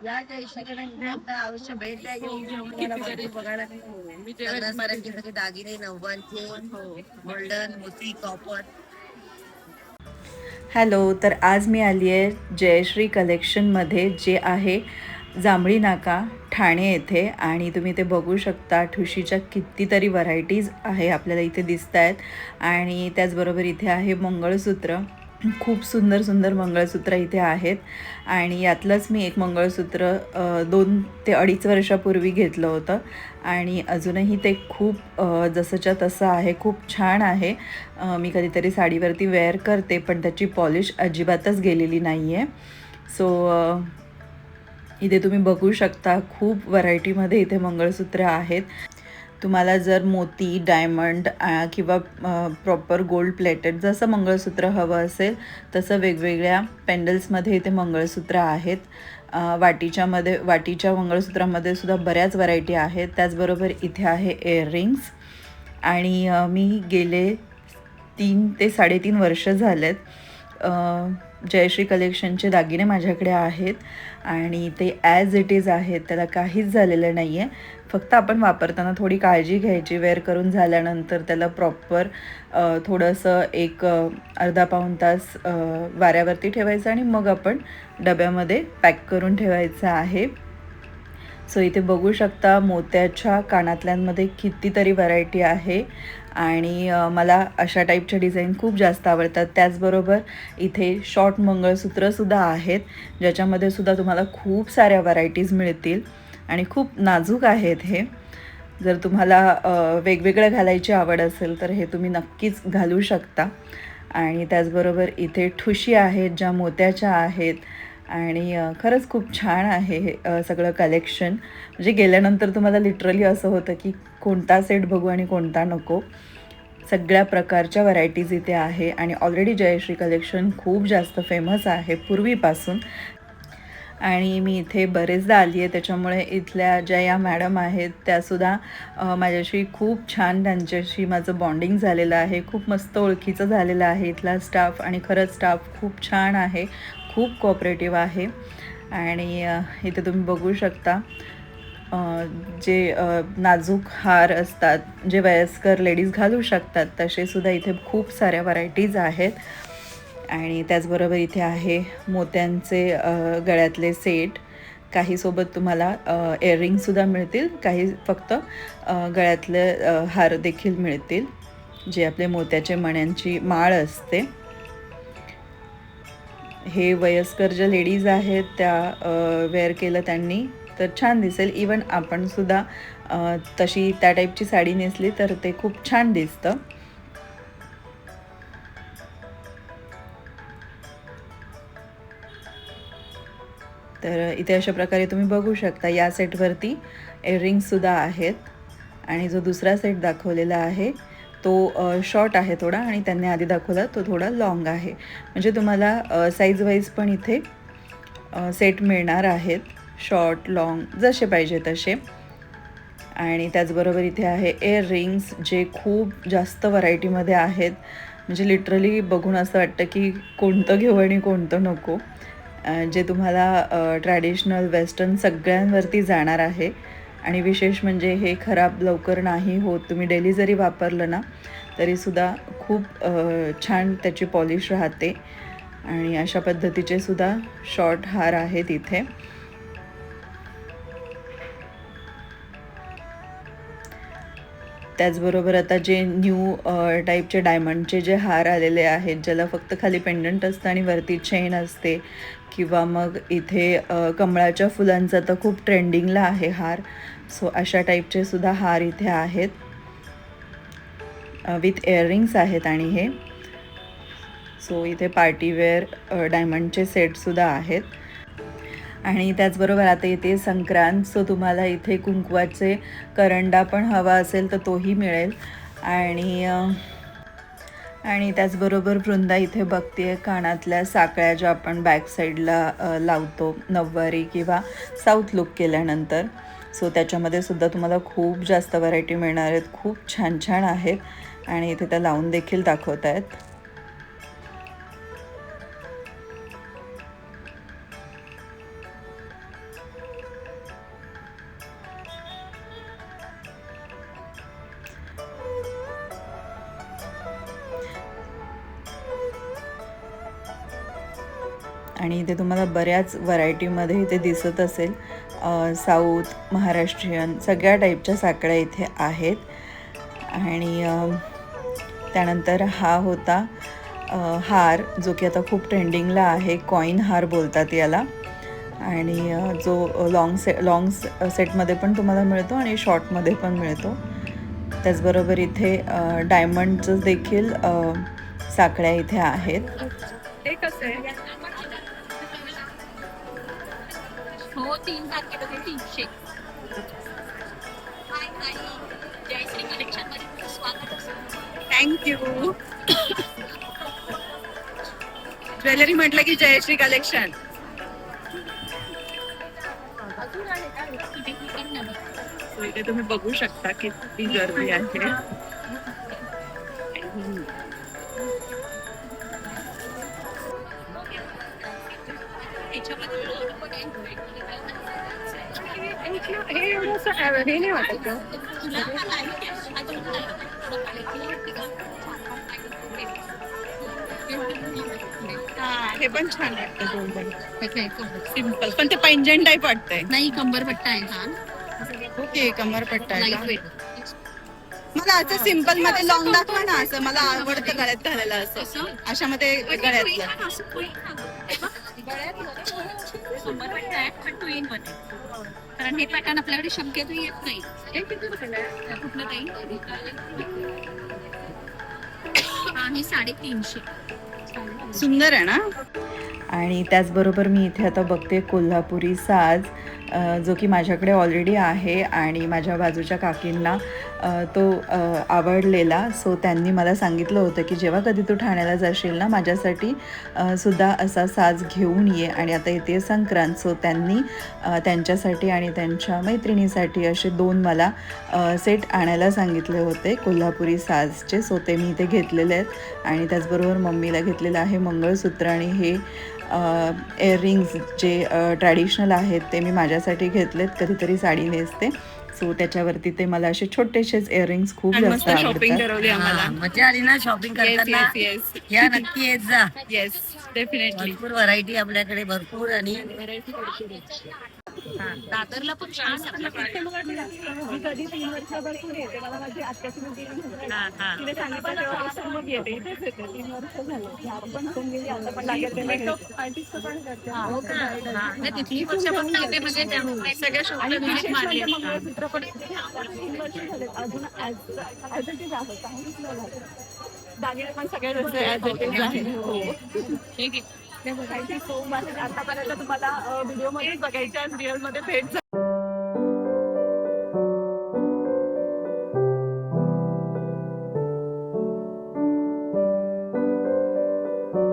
या जयश्रीकडे आता अवश्य भेट द्या. तुम्हाला भरपूर बघायला मिळेल. मराठी दागिने नऊवारचे गोल्डन मोती कॉपर. हॅलो, तर आज मी आली आहे जयश्री कलेक्शनमध्ये, जे आहे जांभळी नाका ठाणे येथे. आणि तुम्ही ते बघू शकता, ठुशीच्या कितीतरी व्हरायटीज आहे आपल्याला इथे दिसत आहेत. आणि त्याचबरोबर इथे आहे मंगळसूत्र. खूप सुंदर सुंदर मंगळसूत्र इथे आहेत. आणि यातलंच मी एक मंगळसूत्र 2 ते 2.5 वर्षापूर्वी घेतलं होतं. आणि अजूनही ते खूप जसंच्या तसं आहे, खूप छान आहे. मी कधीतरी साडीवरती वेअर करते, पण त्याची पॉलिश अजिबातच गेलेली नाही आहे. सो इथे तुम्ही बघू शकता, खूप व्हरायटीमध्ये इथे मंगळसूत्र आहेत. तुम्हाला जर मोती, डायमंड किंवा प्रॉपर गोल्ड प्लेटेड जसं मंगळसूत्र हवं असेल तसं वेगवेगळ्या पेंडल्समध्ये इथे मंगळसूत्र आहेत. वाटीच्या मंगळसूत्रामध्ये सुद्धा बऱ्याच व्हरायटी आहेत. त्याचबरोबर इथे आहे इयररिंग्स. आणि मी गेले 3 ते 3.5 वर्ष झालेत जयश्री कलेक्शनचे दागिने माझ्याकडे आहेत. आणि ते ॲज इट इज आहेत, त्याला काहीच झालेलं नाही आहे. फक्त आपण वापरताना थोडी काळजी घ्यायची. वेअर करून झाल्यानंतर त्याला प्रॉपर थोडंसं एक अर्धा पाऊण तास वाऱ्यावरती ठेवायचं आणि मग आपण डब्यामध्ये पॅक करून ठेवायचं आहे. सो इथे बघू शकता, मोत्याच्या कानातल्यांमध्ये कितीतरी व्हरायटी आहे. आणि मला अशा टाईपच्या डिझाईन खूप जास्त आवडतात. त्याचबरोबर इथे शॉर्ट मंगळसूत्रसुद्धा आहेत, ज्याच्यामध्ये सुद्धा तुम्हाला खूप साऱ्या व्हरायटीज मिळतील. आणि खूप नाजूक आहेत हे. जर तुम्हाला वेगवेगळं घालायची आवड असेल तर हे तुम्ही नक्कीच घालू शकता. आणि त्याचबरोबर इथे ठुशी आहेत, ज्या मोत्याच्या आहेत. आणि खरंच खूप छान आहे हे सगळं कलेक्शन. म्हणजे गेल्यानंतर तुम्हाला लिटरली असं होतं की कोणता सेट बघू आणि कोणता नको. सगळ्या प्रकारच्या व्हरायटीज इथे आहे. आणि ऑलरेडी जयश्री कलेक्शन खूप जास्त फेमस आहे पूर्वीपासून. आणि मी इथे बरेचदा आली आहे, त्याच्यामुळे इथल्या ज्या या मॅडम आहेत त्यासुद्धा माझ्याशी खूप छान, त्यांच्याशी माझं बॉन्डिंग झालेलं आहे. खूप मस्त ओळखीचं झालेलं आहे इथला स्टाफ. आणि खरंच स्टाफ खूप छान आहे, खूप कोऑपरेटिव्ह आहे. आणि इथे तुम्ही बघू शकता, जे नाजूक हार असतात, जे वयस्कर लेडीज घालू शकतात, तसेसुद्धा इथे खूप साऱ्या व्हरायटीज आहेत. आणि त्याचबरोबर इथे आहे मोत्यांचे गळ्यातले सेट. काही सोबत तुम्हाला इयररिंगसुद्धा मिळतील, काही फक्त गळ्यातले हार देखील मिळतील, जे आपले मोत्याचे मण्यांची माळ असते. हे वयस्कर ज्या लेडीज आहेत त्या वेअर केलं त्यांनी तर छान दिसेल. इवन आपणसुद्धा तशी त्या टाईपची साडी नेसली तर ते खूप छान दिसतं. तर इथे अशा प्रकारे तुम्ही बघू शकता, या सेटवरती इयररिंग्ससुद्धा आहेत. आणि जो दुसरा सेट दाखवलेला आहे तो शॉर्ट आहे थोडा, आणि त्यांनी आधी दाखवला तो थोडा लॉंग आहे. म्हणजे तुम्हाला साईज वाईज पण इथे सेट मिळणार आहेत, शॉर्ट लॉंग जसे पाहिजे तसे. आणि त्याचबरोबर इथे आहे इयररिंग्स, जे खूप जास्त व्हरायटीमध्ये आहेत. म्हणजे लिटरली बघून असं वाटतं की कोणतं घेऊ आणि कोणतं नको. जे तुम्हाला ट्रॅडिशनल वेस्टर्न सगळ्यांवरती जाणार आहे. आणि विशेष म्हणजे हे खराब लवकर नाही होत. तुम्ही डेली जरी वापरलं ना तरीसुद्धा खूप छान त्याची पॉलिश राहते. आणि अशा पद्धतीचे सुद्धा शॉर्ट हार आहेत इथे. त्याचबरोबर आता जे न्यू टाईपचे डायमंडचे जे हार आलेले आहेत, ज्याला फक्त खाली पेंडंट असतं आणि वरती चेन असते, किंवा मग इथे कमळाच्या फुलांचा तर खूप ट्रेंडिंगला आहे हार. सो अशा टाईपचे सुद्धा हार इथे आहेत, विथ इयररिंग्स आहेत. आणि हे सो इथे पार्टीवेअर डायमंडचे सेटसुद्धा आहेत. आणि त्याचबरोबर आता इथे संक्रांत, सो तुम्हाला इथे कुंकवाचे करंडा पण हवा असेल तर तोही मिळेल. आणि त्याचबरोबर वृंदा इथे बघते कानातल्या साकळ्या, ज्या आपण बॅक साईडला लावतो नऊवारी किंवा साऊथ लुक केल्यानंतर. सो त्याच्यामध्ये सुद्धा तुम्हाला खूप जास्त व्हरायटी मिळणार आहेत, खूप छान छान आहेत. आणि इथे त्या लावून देखील दाखवत आहेत. आणि इथे तुम्हाला बऱ्याच व्हरायटीमध्ये इथे दिसत असेल. साऊथ, महाराष्ट्रीयन सगळ्या टाईपच्या साखळ्या इथे आहेत. आणि त्यानंतर हा होता हार, जो की आता खूप ट्रेंडिंगला आहे. कॉईन हार बोलतात याला. आणि जो लॉंग सेटमध्ये पण तुम्हाला मिळतो आणि शॉर्टमध्ये पण मिळतो. त्याचबरोबर इथे डायमंडचं देखील साखळ्या इथे आहेत. ते कसं आहे? हो 3 तारखेला 300. जयश्री कलेक्शन मध्ये स्वागत असेल. थँक्यू. ज्वेलरी म्हटलं की जयश्री कलेक्शन. इथे तुम्ही बघू शकता किती गर्दी आहे. हे एवढं हे नाही वाटत. हे पण छान वाटतं. सिम्पल पण ते पैंजण टाईप वाटतंय. नाही कंबरपट्टा आहे हा. ओके कमरपट्टा आहे लाईट का? वेट. मला असं सिम्पल मध्ये लॉंग दाखवा ना. असं मला आवडतं गळ्यात घालायला. असं अशामध्ये गळ्यातलं कंबरपट्टा आहे पण 2 in 1 आहे. कारण हे पॅटर्न आपल्याकडे शक्यतो येत नाही. कुठलं काही आणि 350. सुंदर आहे ना. आणि त्याचबरोबर मी इथे आता बघते कोल्हापुरी साज, जो की माझ्याकडे ऑलरेडी आहे आणि माझ्या बाजूच्या काकींना तो आवडलेला. सो त्यांनी मला सांगितलं होतं की जेव्हा कधी तू ठाण्याला जाशील ना, माझ्यासाठी सुद्धा असा साज घेऊन ये. आणि आता येते संक्रांत, सो त्यांनी त्यांच्यासाठी आणि त्यांच्या मैत्रिणीसाठी असे 2 मला सेट आणायला सांगितले होते कोल्हापुरी साजचे. सो ते मी इथे घेतलेले आहेत. आणि त्याचबरोबर मम्मीला घेतलेलं आहे मंगळसूत्र आणि हे इयरिंग्स जे ट्रॅडिशनल आहेत ते मी माझ्यासाठी घेतलेत. कधीतरी साडी नेसते, सो त्याच्यावरती ते मला असे छोटेसेच इयरिंग्स खूप आणि जास्त मस्त शॉपिंग आवडतात. करवली आम्हाला. मजा आली ना शॉपिंग करताना. येस या नक्की येत जा. Yes definitely. भरपूर व्हरायटी आपल्याकडे भरपूर. आणि दादरला पण छान मी कधी 3 वर्षापासून येते. मला माझी आत्याची मुलगी तिने सांगितलं तेव्हापासून मग येते. इथेच येते. 3 वर्ष झाले. आपण पण गेली आता पण लागेल ते मेकअप आर्टिस्ट पण करते. तिथली वर्षापासून येते म्हणजे त्यामुळे सगळ्या आणि शॉपला विशेष मारली. म्हणजे मंगळसूत्र पण 3 वर्ष झाले. अजून ऍज इट इज आहे. काहीच नाही झालं. दागिने पण सगळे जसे ऍज इट इज आहे. ठीक आहे. Thank you so much. आतापर्यंत तुम्हाला व्हिडिओ मध्ये बघायच्या रिअल मध्ये भेट